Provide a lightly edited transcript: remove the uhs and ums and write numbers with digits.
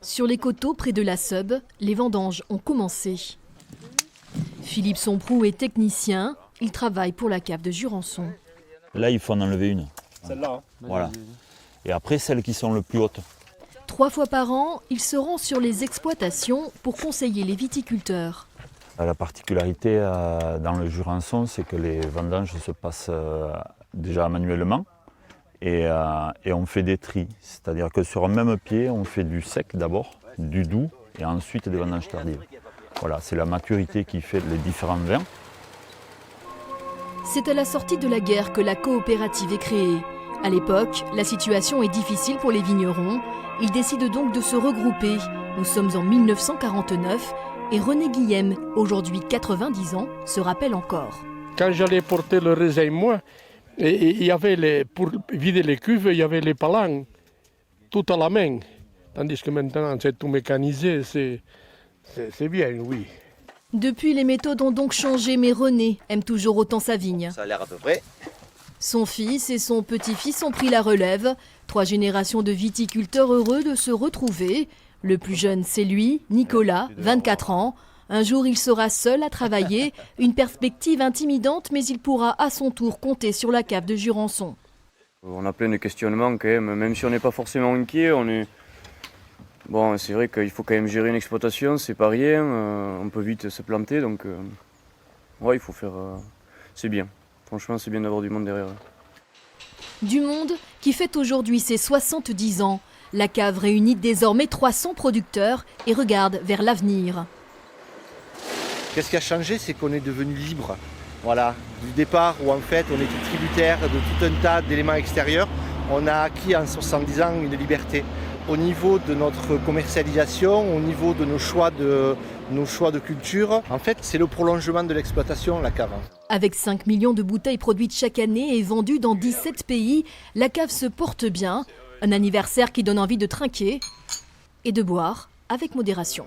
Sur les coteaux près de la Seube, les vendanges ont commencé. Philippe Somproux est technicien, il travaille pour la cave de Jurançon. Là, il faut en enlever une. Celle-là. Voilà. Et après, celles qui sont le plus hautes. 3 fois par an, il se rend sur les exploitations pour conseiller les viticulteurs. La particularité dans le Jurançon, c'est que les vendanges se passent déjà manuellement et on fait des tris. C'est-à-dire que sur un même pied, on fait du sec d'abord, du doux et ensuite des vendanges tardives. Voilà, c'est la maturité qui fait les différents vins. C'est à la sortie de la guerre que la coopérative est créée. À l'époque, la situation est difficile pour les vignerons. Ils décident donc de se regrouper. Nous sommes en 1949 et René Guillem, aujourd'hui 90 ans, se rappelle encore. Quand j'allais porter le raisin, moi, il y avait pour vider les cuves, il y avait les palans, tout à la main. Tandis que maintenant, c'est tout mécanisé, c'est bien, oui. Depuis, les méthodes ont donc changé, mais René aime toujours autant sa vigne. Ça a l'air à peu près. Son fils et son petit-fils ont pris la relève. 3 générations de viticulteurs heureux de se retrouver. Le plus jeune, c'est lui, Nicolas, 24 ans. Un jour, il sera seul à travailler. Une perspective intimidante, mais il pourra à son tour compter sur la cave de Jurançon. On a plein de questionnements quand même si on n'est pas forcément inquiet, Bon, c'est vrai qu'il faut quand même gérer une exploitation, c'est pas rien, on peut vite se planter, donc ouais, il faut faire... c'est bien, franchement c'est bien d'avoir du monde derrière. Du monde qui fête aujourd'hui ses 70 ans. La cave réunit désormais 300 producteurs et regarde vers l'avenir. Qu'est-ce qui a changé, c'est qu'on est devenu libre. Voilà, du départ où en fait on était tributaire de tout un tas d'éléments extérieurs, on a acquis en 70 ans une liberté. Au niveau de notre commercialisation, au niveau de nos choix de culture, en fait c'est le prolongement de l'exploitation, la cave. Avec 5 millions de bouteilles produites chaque année et vendues dans 17 pays, la cave se porte bien. Un anniversaire qui donne envie de trinquer et de boire avec modération.